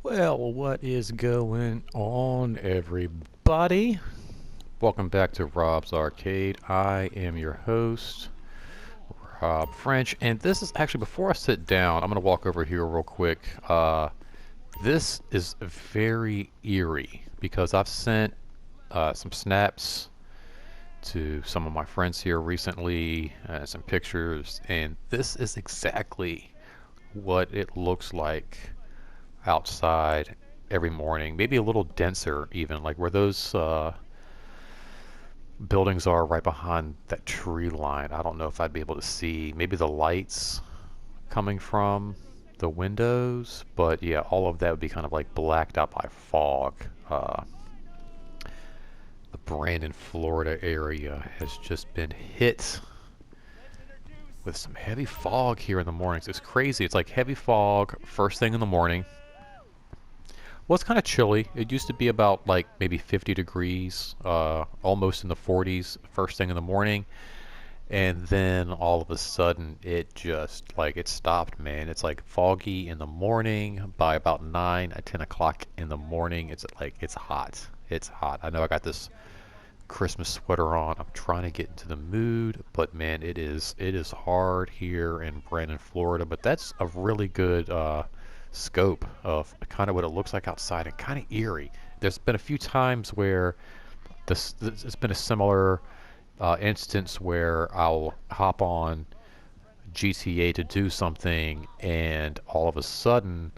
Well, what is going on, everybody? Welcome back to Rob's Arcade. I am your host, Rob French, and this is actually before I sit down, I'm going to walk over here real quick. This is very eerie because I've sent some snaps to some of my friends here recently, some pictures, and this is exactly what it looks like outside every morning, maybe a little denser even, like where those buildings are right behind that tree line. I don't know if I'd be able to see maybe the lights coming from the windows, but yeah, all of that would be kind of like blacked out by fog. The Brandon, Florida area has just been hit with some heavy fog here in the mornings. It's crazy. It's like heavy fog first thing in the morning. Well, it's kind of chilly. It used to be about like maybe 50 degrees, almost in the 40s first thing in the morning. And then all of a sudden it just like it stopped, man. It's like foggy in the morning. By about 9 at 10 o'clock in the morning, it's like it's hot. It's hot. I know I got this Christmas sweater on. I'm trying to get into the mood, but man, it is hard here in Brandon, Florida. But that's a really good scope of kind of what it looks like outside and kind of eerie. There's been a few times where this has been a similar instance where I'll hop on GTA to do something, and all of a sudden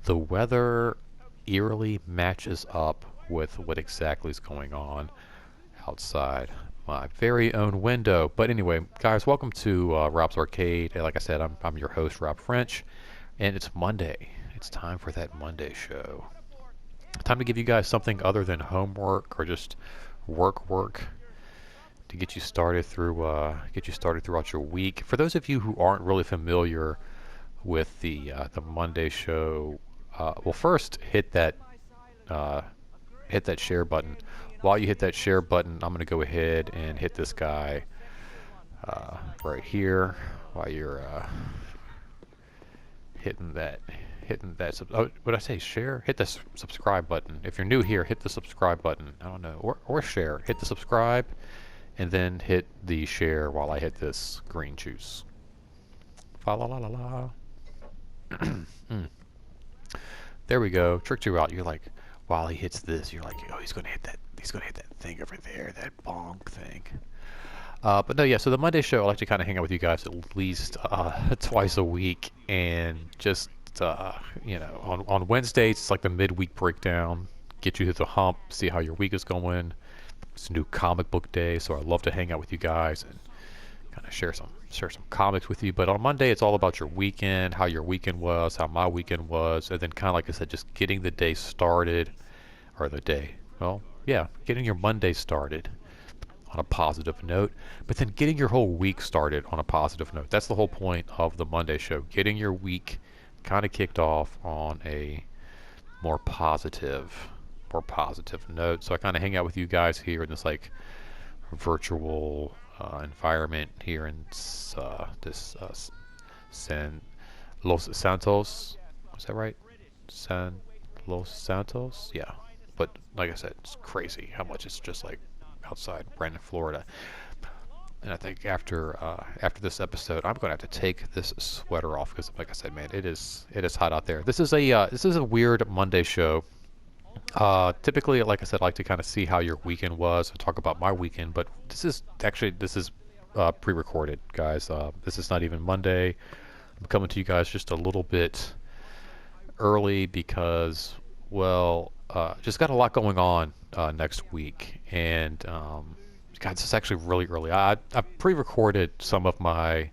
the weather eerily matches up with what exactly is going on outside my very own window. But anyway, guys, welcome to Rob's Arcade. And like I said, I'm your host, Rob French, and it's Monday. It's time for that Monday show. Time to give you guys something other than homework or just work to get you started throughout your week. For those of you who aren't really familiar with the Monday show, well, first uh, hit that share button. While you hit that share button, I'm going to go ahead and hit this guy right here while you're hitting that oh, what I say, share, hit the subscribe button. If you're new here, hit the subscribe button. I don't know, or share, hit the subscribe and then hit the share while I hit this green juice. Fa la la la la. Mm. There we go. Tricked you out. You're like, while he hits this, you're like, oh, he's gonna hit that. He's gonna hit that thing over there, that bonk thing. But no, yeah. So the Monday show, I like to kind of hang out with you guys at least twice a week, and just on Wednesdays it's like the midweek breakdown, get you to the hump, see how your week is going. It's a new comic book day, so I love to hang out with you guys and kind of share some comics with you. But on Monday, it's all about your weekend, how your weekend was, how my weekend was, and then kind of like I said, just getting the day started, or the day. Well, yeah, getting your Monday started on a positive note, but then getting your whole week started on a positive note. That's the whole point of the Monday show, getting your week kind of kicked off on a more positive, note. So I kind of hang out with you guys here in this like virtual environment here in this San Los Santos. Is that right? San Los Santos? Yeah. But like I said, it's crazy how much it's just like outside Brandon, Florida. And I think after this episode, I'm going to have to take this sweater off because, like I said, man, it is hot out there. This is a weird Monday show. Typically, like I said, I like to kind of see how your weekend was and talk about my weekend. But this is pre-recorded, guys. This is not even Monday. I'm coming to you guys just a little bit early because, well, just got a lot going on next week, and God, this is actually really early. I pre-recorded some of my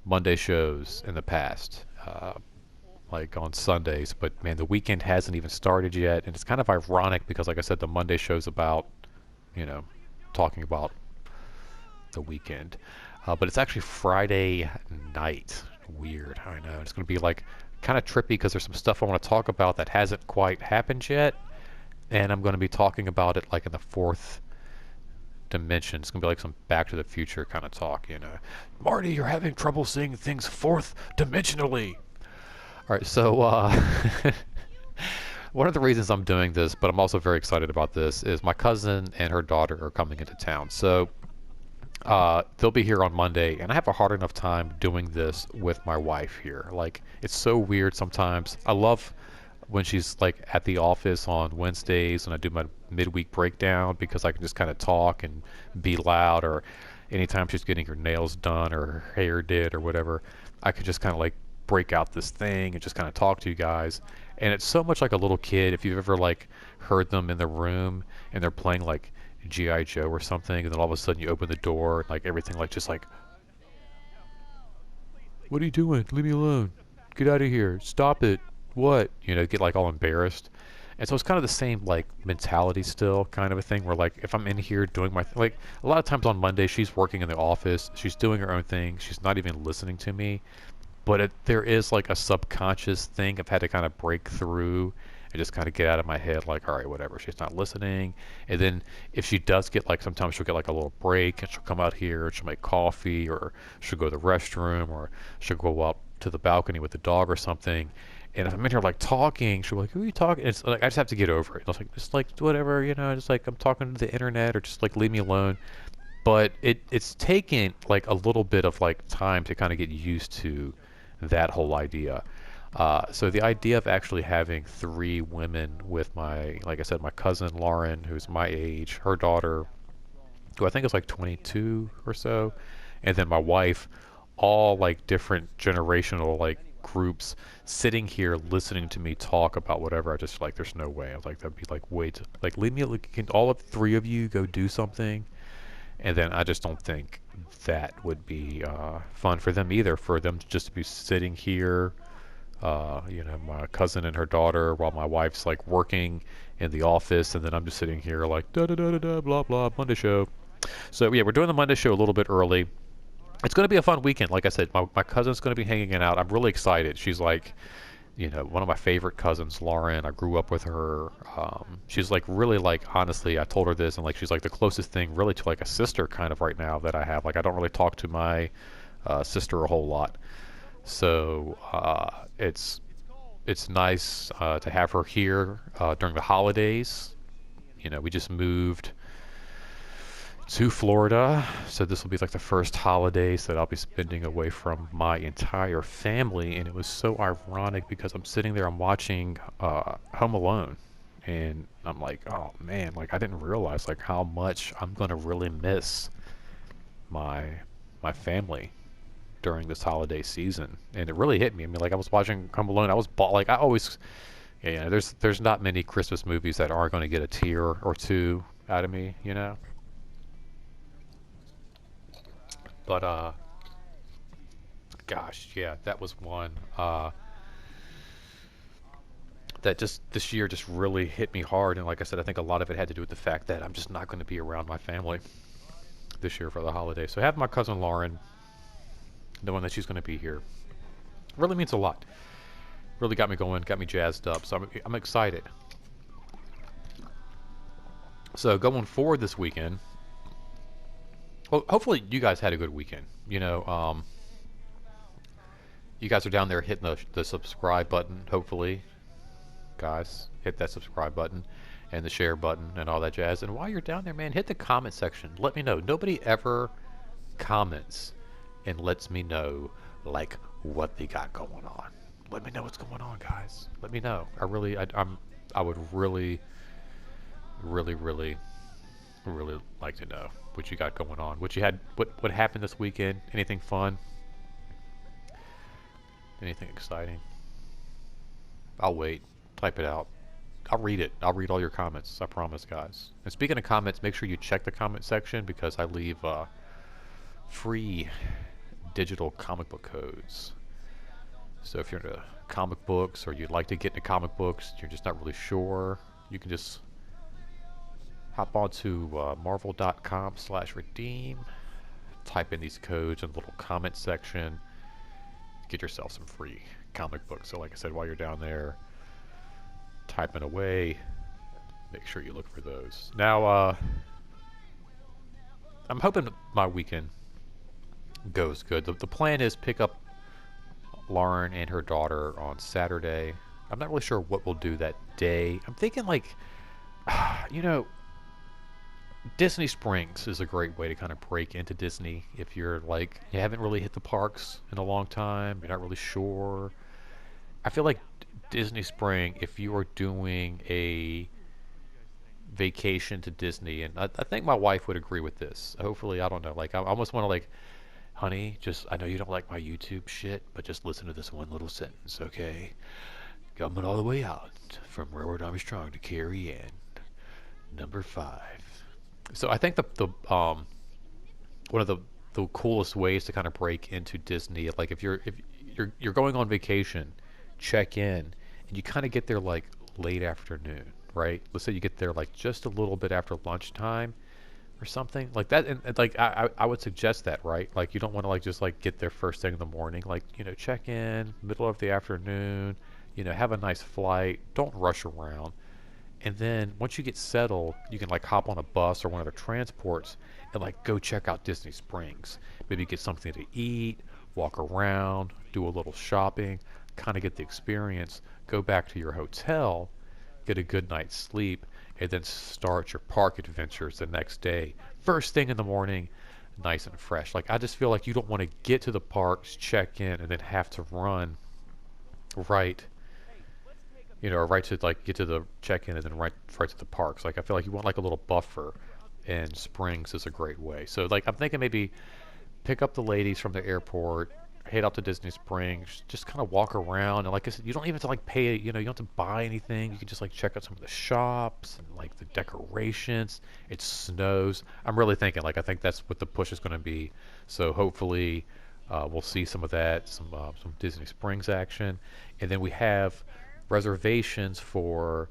Monday shows in the past. Like on Sundays, but man, the weekend hasn't even started yet, and it's kind of ironic because, like I said, the Monday show's about, you know, talking about the weekend, but it's actually Friday night. Weird, I know. It's going to be like kind of trippy because there's some stuff I want to talk about that hasn't quite happened yet, and I'm going to be talking about it like in the fourth dimension. It's going to be like some Back to the Future kind of talk, you know. Marty, you're having trouble seeing things fourth dimensionally. All right, so one of the reasons I'm doing this, but I'm also very excited about this, is my cousin and her daughter are coming into town. So they'll be here on Monday, and I have a hard enough time doing this with my wife here. Like, it's so weird sometimes. I love when she's like at the office on Wednesdays and I do my midweek breakdown because I can just kind of talk and be loud, or anytime she's getting her nails done or her hair did or whatever, I could just kind of like break out this thing and just kind of talk to you guys. And it's so much like a little kid. If you've ever like heard them in the room and they're playing like GI Joe or something, and then all of a sudden you open the door and like everything like just like, what are you doing? Leave me alone. Get out of here. Stop it. What? You know, get like all embarrassed. And so it's kind of the same like mentality still, kind of a thing where like if I'm in here doing my like a lot of times on Monday she's working in the office, she's doing her own thing, she's not even listening to me, but there is like a subconscious thing I've had to kind of break through and just kind of get out of my head, like, all right, whatever, she's not listening. And then if she does get like, sometimes she'll get like a little break and she'll come out here and she'll make coffee, or she'll go to the restroom, or she'll go up to the balcony with the dog or something. And if I'm in here like talking, she'll be like, who are you talking? It's like I just have to get over it. I was like, just like whatever, you know, just like I'm talking to the internet, or just like leave me alone. But it's taken like a little bit of like time to kind of get used to that whole idea. So the idea of actually having three women with my, like I said, my cousin Lauren, who's my age, her daughter, who I think is like 22 or so, and then my wife, all like different generational like groups sitting here listening to me talk about whatever. I just like, there's no way. I was like, that'd be like, wait, like leave me, like, can all of three of you go do something? And then I just don't think that would be fun for them either, for them to just be sitting here, you know, my cousin and her daughter, while my wife's like working in the office, and then I'm just sitting here like da da da da da blah blah Monday show. So yeah, we're doing the Monday show a little bit early. It's going to be a fun weekend. Like I said, my cousin's going to be hanging out. I'm really excited. She's like, you know, one of my favorite cousins, Lauren. I grew up with her. She's like really like, honestly, I told her this, and like she's like the closest thing really to like a sister kind of right now that I have. Like I don't really talk to my sister a whole lot. So it's nice to have her here during the holidays. You know, we just moved to Florida, so this will be like the first holidays that I'll be spending away from my entire family. And it was so ironic because I'm sitting there, I'm watching Home Alone, and I'm like, oh man, like I didn't realize like how much I'm gonna really miss my family during this holiday season. And it really hit me. I mean, like I was watching Home Alone, I was like I always, yeah, there's not many Christmas movies that aren't going to get a tear or two out of me, you know. But gosh, yeah, that was one that just this year just really hit me hard. And like I said, I think a lot of it had to do with the fact that I'm just not going to be around my family this year for the holiday. So having my cousin Lauren, knowing that she's going to be here, really means a lot. Really got me going, got me jazzed up. So I'm excited. So going forward this weekend, well, hopefully you guys had a good weekend. You know, you guys are down there hitting the subscribe button. Hopefully, guys, hit that subscribe button and the share button and all that jazz. And while you're down there, man, hit the comment section. Let me know. Nobody ever comments and lets me know like what they got going on. Let me know what's going on, guys. Let me know. I would really, really, really, really like to know what you got going on. What you had, what happened this weekend? Anything fun? Anything exciting? I'll wait. Type it out. I'll read it. I'll read all your comments. I promise, guys. And speaking of comments, make sure you check the comment section because I leave free digital comic book codes. So if you're into comic books, or you'd like to get into comic books, you're just not really sure, you can just hop onto marvel.com/redeem, type in these codes in the little comment section, get yourself some free comic books. So like I said, while you're down there typing away, make sure you look for those. Now, I'm hoping my weekend goes good. The plan is pick up Lauren and her daughter on Saturday. I'm not really sure what we'll do that day. I'm thinking like, you know, Disney Springs is a great way to kind of break into Disney if you're like you haven't really hit the parks in a long time. You're not really sure. I feel like Disney Spring, if you are doing a vacation to Disney, and I think my wife would agree with this. Hopefully, I don't know. Like, I almost want to like, honey, just I know you don't like my YouTube shit, but just listen to this one little sentence, okay? Coming all the way out from Railroad Armstrong to Carrie Ann, #5. So I think the one of the coolest ways to kind of break into Disney, like if you're going on vacation, check in, and you kind of get there like late afternoon, right? Let's say you get there like just a little bit after lunchtime or something like that, and like I would suggest that, right? Like you don't want to like just like get there first thing in the morning, like check in middle of the afternoon, have a nice flight, don't rush around. And then once you get settled, you can like hop on a bus or one of the transports and like go check out Disney Springs. Maybe get something to eat, walk around, do a little shopping, kind of get the experience, go back to your hotel, get a good night's sleep, and then start your park adventures the next day. First thing in the morning, nice and fresh. Like I just feel like you don't want to get to the parks, check in, and then have to run right or right to like get to the check-in and then right to the parks. Like I feel like you want like a little buffer, and Springs is a great way. So like I'm thinking maybe pick up the ladies from the airport, head out to Disney Springs, just kind of walk around. And like I said, you don't even have to like pay. You don't have to buy anything. You can just like check out some of the shops and like the decorations. It snows. I'm really thinking like I think that's what the push is going to be. So hopefully. We'll see some of that, some Disney Springs action, and then we have reservations for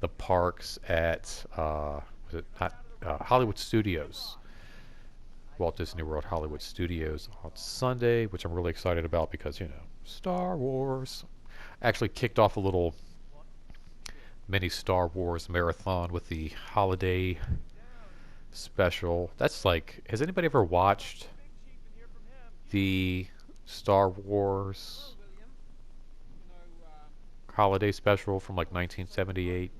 the parks at was it not Hollywood Studios, Walt Disney World Hollywood Studios on Sunday, which I'm really excited about because Star Wars. Actually kicked off a little mini Star Wars marathon with the holiday special. That's like, has anybody ever watched the Star Wars holiday special from like 1978?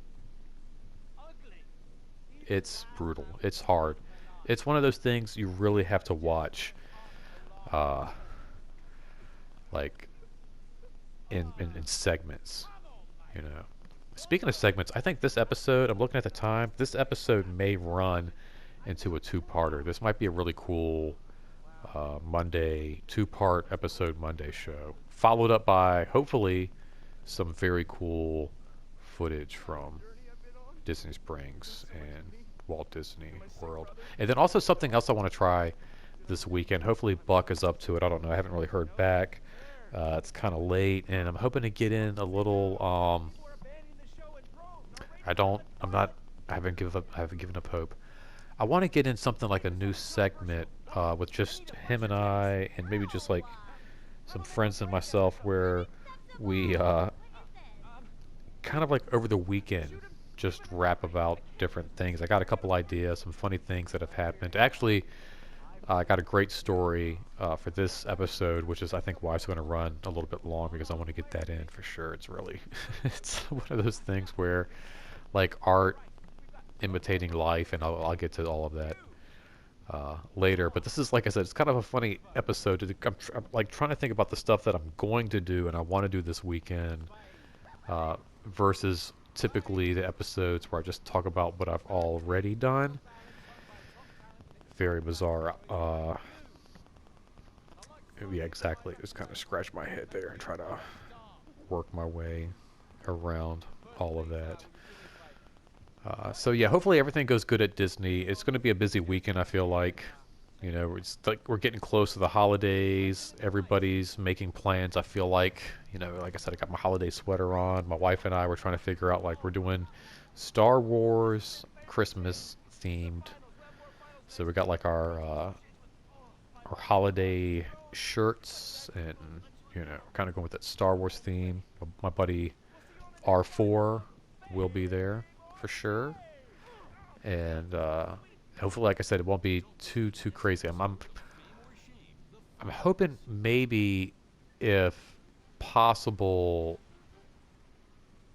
It's brutal. It's hard. It's one of those things you really have to watch, uh, like in segments. You know. Speaking of segments, I think this episode. I'm looking at the time. This episode may run into a two-parter. This might be a really cool Monday two-part episode Monday show, followed up by hopefully some very cool footage from Disney Springs and Walt Disney World. And then also something else I want to try this weekend. Hopefully Buck is up to it. I don't know. I haven't really heard back. It's kind of late, and I'm hoping to get in a little. I'm not. I haven't given up. I haven't given up hope. I want to get in something like a new segment with just him and I, and maybe just like some friends and myself, where we kind of like over the weekend just rap about different things. I got a couple ideas, some funny things that have happened. Actually, I got a great story for this episode, which is I think why it's going to run a little bit long because I want to get that in for sure. It's really, it's one of those things where like art imitating life, and I'll get to all of that later. But this is, like I said, it's kind of a funny episode. I'm like trying to think about the stuff that I'm going to do and I want to do this weekend versus typically the episodes where I just talk about what I've already done. Very bizarre. Yeah, exactly. Just kind of scratch my head there and try to work my way around all of that. So yeah, hopefully everything goes good at Disney. It's going to be a busy weekend, I feel like. It's like we're getting close to the holidays. Everybody's making plans. I feel like, like I said, I got my holiday sweater on. My wife and I were trying to figure out like we're doing Star Wars Christmas themed. So we got like our holiday shirts, and kind of going with that Star Wars theme. My buddy R4 will be there for sure, and hopefully, like I said, it won't be too crazy. I'm hoping maybe if possible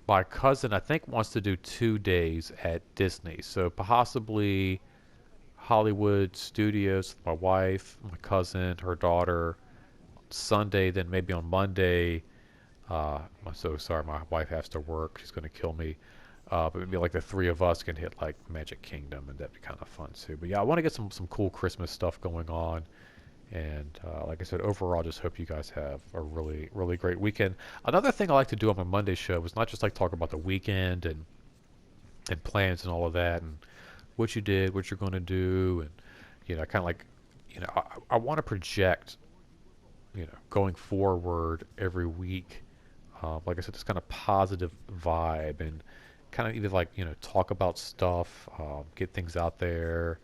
my cousin, I think, wants to do 2 days at Disney. So possibly Hollywood Studios, my wife, my cousin, her daughter, Sunday, then maybe on Monday. I'm so sorry, my wife has to work. She's going to kill me. But maybe like the three of us can hit like Magic Kingdom, and that'd be kind of fun too. But yeah, I want to get some cool Christmas stuff going on. And like I said, overall, just hope you guys have a really, really great weekend. Another thing I like to do on my Monday show is not just like talk about the weekend and plans and all of that, and what you did, what you're going to do, and kind of like, I want to project, going forward every week. Like I said, this kind of positive vibe and kind of either like talk about stuff, get things out there,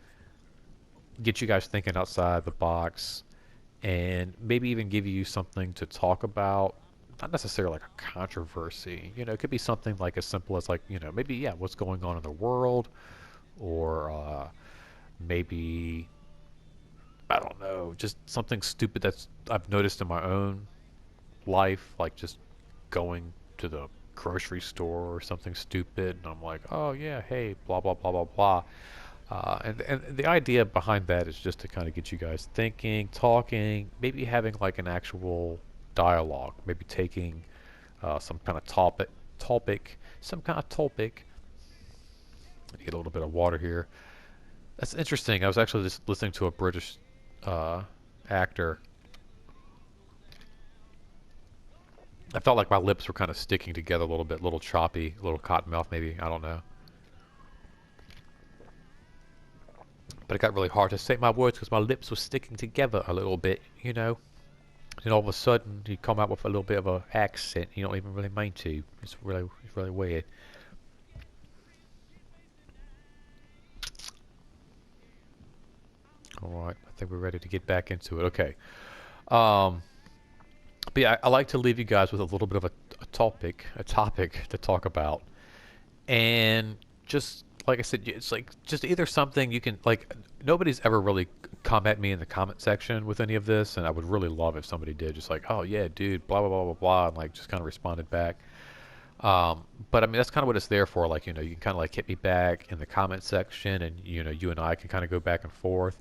get you guys thinking outside the box, and maybe even give you something to talk about. Not necessarily like a controversy. It could be something like as simple as like, maybe, yeah, what's going on in the world, or maybe, I don't know, just something stupid that's I've noticed in my own life, like just going to the grocery store or something stupid, and I'm like, oh yeah, hey, blah blah blah blah blah. And the idea behind that is just to kind of get you guys thinking, talking, maybe having like an actual dialogue, maybe taking some kind of some kind of topic. Get a little bit of water here. That's interesting. I was actually just listening to a British uh, actor. I felt like my lips were kind of sticking together a little bit, a little choppy, a little cotton mouth maybe. I don't know. But it got really hard to say my words because my lips were sticking together a little bit. And all of a sudden, you come out with a little bit of an accent. You don't even really mean to. It's really weird. All right, I think we're ready to get back into it. Okay. Um, but yeah, I like to leave you guys with a little bit of a topic to talk about, and just like I said, it's like just either something you can like. Nobody's ever really come at me in the comment section with any of this, and I would really love if somebody did, just like, oh yeah, dude, blah blah blah blah blah, and like just kind of responded back. But I mean, that's kind of what it's there for. Like, you can kind of like hit me back in the comment section, and you and I can kind of go back and forth,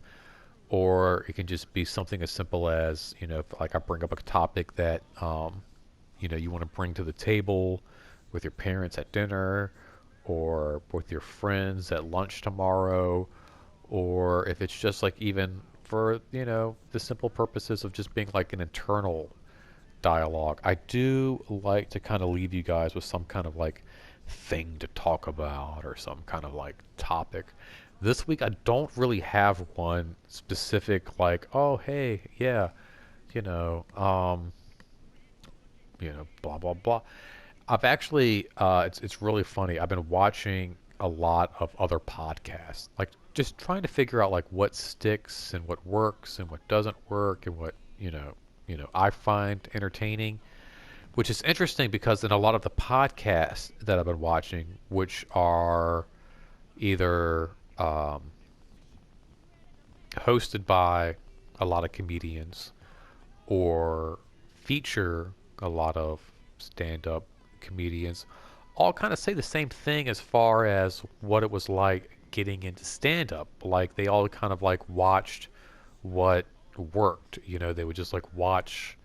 or it can just be something as simple as if, like I bring up a topic that you want to bring to the table with your parents at dinner, or with your friends at lunch tomorrow, or if it's just like even for the simple purposes of just being like an internal dialogue. I do like to kind of leave you guys with some kind of like thing to talk about or some kind of like topic. This week I don't really have one specific like, oh hey, yeah, you know, um, blah blah blah. I've actually it's really funny. I've been watching a lot of other podcasts, like just trying to figure out like what sticks and what works and what doesn't work and what I find entertaining, which is interesting because in a lot of the podcasts that I've been watching, which are either hosted by a lot of comedians or feature a lot of stand-up comedians, all kind of say the same thing as far as what it was like getting into stand-up. Like they all kind of like watched what worked. They would just like watch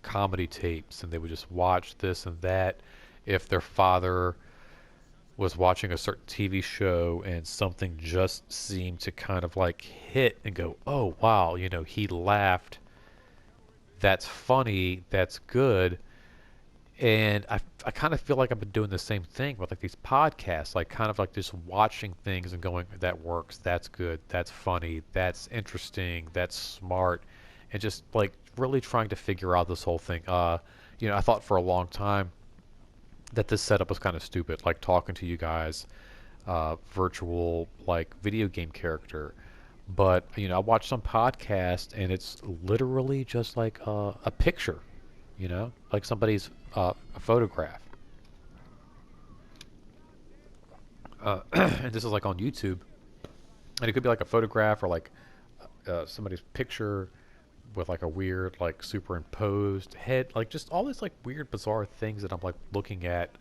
comedy tapes and they would just watch this and that. If their father was watching a certain TV show and something just seemed to kind of like hit and go, oh wow, he laughed. That's funny. That's good. And I kind of feel like I've been doing the same thing with like these podcasts, like kind of like just watching things and going, that works, that's good, that's funny, that's interesting, that's smart, and just like really trying to figure out this whole thing. I thought for a long time that this setup was kind of stupid, like talking to you guys, virtual like video game character. But I watched some podcast and it's literally just like a picture, like somebody's a photograph. And this is like on YouTube, and it could be like a photograph or like somebody's picture with like a weird like superimposed head, like just all these like weird bizarre things that I'm like looking at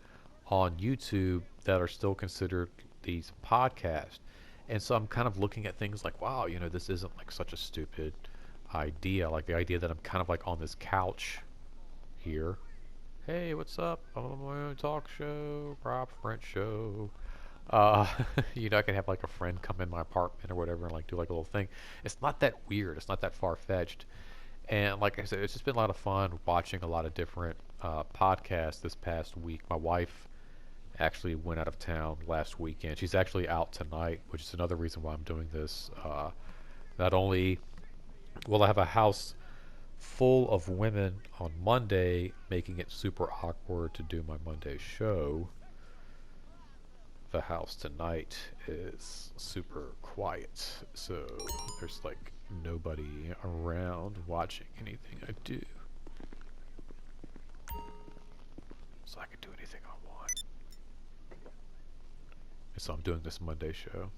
on YouTube that are still considered these podcasts. And so I'm kind of looking at things like, wow, this isn't like such a stupid idea. Like the idea that I'm kind of like on this couch here. Hey, what's up? I'm on my own talk show, Rob French show. Uh, I can have like a friend come in my apartment or whatever and like do like a little thing. It's not that weird. It's not that far fetched. And like I said, it's just been a lot of fun watching a lot of different podcasts this past week. My wife actually went out of town last weekend. She's actually out tonight, which is another reason why I'm doing this. Not only will I have a house full of women on Monday, making it super awkward to do my Monday show, the house tonight is super quiet. So there's like nobody around watching anything I do. So I can do anything I want. And so I'm doing this Monday show.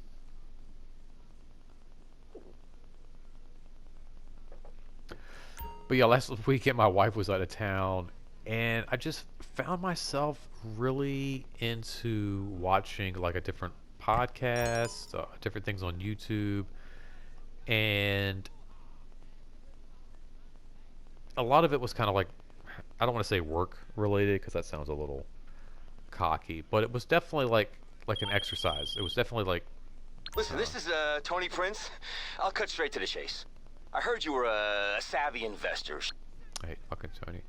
But yeah, last weekend my wife was out of town, and I just found myself really into watching like a different podcast, different things on YouTube, and a lot of it was kind of like, I don't want to say work related because that sounds a little cocky, but it was definitely like an exercise. It was definitely like, Listen, this is Tony Prince. I'll cut straight to the chase. I heard you were a savvy investor. hey, fucking Tony.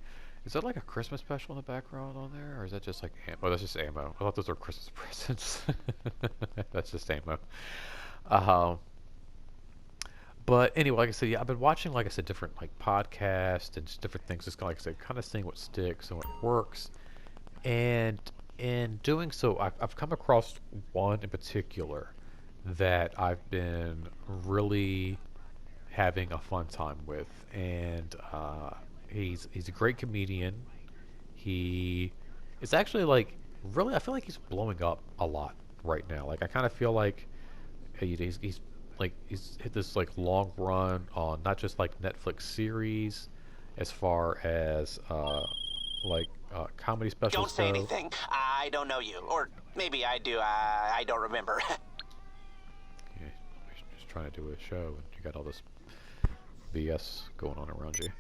Is that like a Christmas special in the background on there, or is that just like oh, that's just ammo. I thought those were Christmas presents. That's just ammo. Um, but anyway, like I said, yeah, I've been watching, like I said, different like podcasts and just different things. Just like I said, kind of seeing what sticks and what works. And in doing so, I've come across one in particular that I've been really having a fun time with, and he's a great comedian. He is actually like really, I feel like he's blowing up a lot right now. Like I kind of feel like he's like he's hit this like long run on not just like Netflix series, as far as comedy specials Don't say go. anything. I don't know you. Or maybe I do. I don't remember. Yeah, he's just trying to do a show, and you got all this BS going on around you.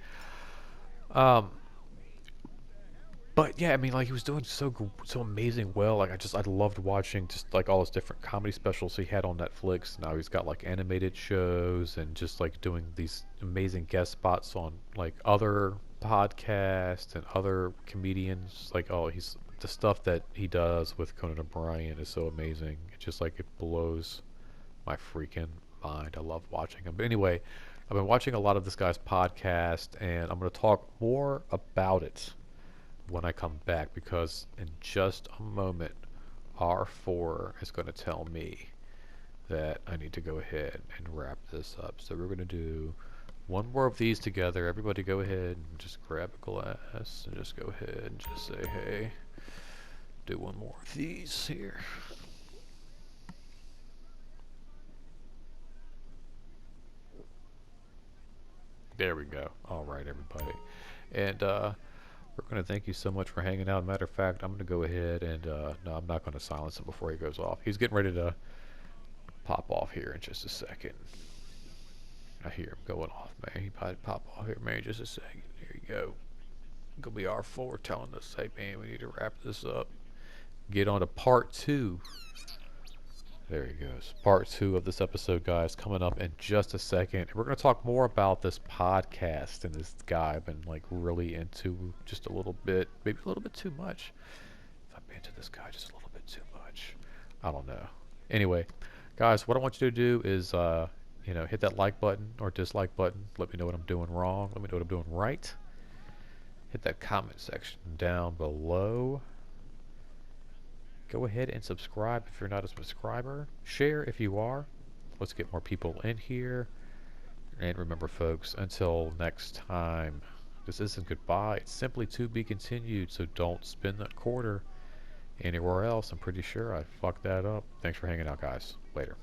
But yeah, I mean, like he was doing so amazing well. Like I loved watching just like all his different comedy specials he had on Netflix. Now he's got like animated shows and just like doing these amazing guest spots on like other podcasts and other comedians. Like he's the stuff that he does with Conan O'Brien is so amazing. It's just like it blows my freaking mind. I love watching him. But anyway, I've been watching a lot of this guy's podcast, and I'm going to talk more about it when I come back, because in just a moment, R4 is going to tell me that I need to go ahead and wrap this up. So we're going to do one more of these together. Everybody go ahead and just grab a glass and just go ahead and just say, hey, do one more of these here. There we go. All right, everybody. And we're going to thank you so much for hanging out. Matter of fact, I'm going to go ahead and no, I'm not going to silence him before he goes off. He's getting ready to pop off here in just a second. I hear him going off, man. He probably pop off here, man, just a second. Here you go. Gonna be R4 telling us, hey, man, we need to wrap this up. Get on to part 2. There he goes. Part 2 of this episode, guys, coming up in just a second. We're going to talk more about this podcast and this guy I've been like really into just a little bit, maybe a little bit too much. If I've been into this guy just a little bit too much, I don't know. Anyway, guys, what I want you to do is, hit that like button or dislike button. Let me know what I'm doing wrong. Let me know what I'm doing right. Hit that comment section down below. Go ahead and subscribe if you're not a subscriber. Share if you are. Let's get more people in here. And remember, folks, until next time, this isn't goodbye. It's simply to be continued. So don't spend that quarter anywhere else. I'm pretty sure I fucked that up. Thanks for hanging out, guys. Later.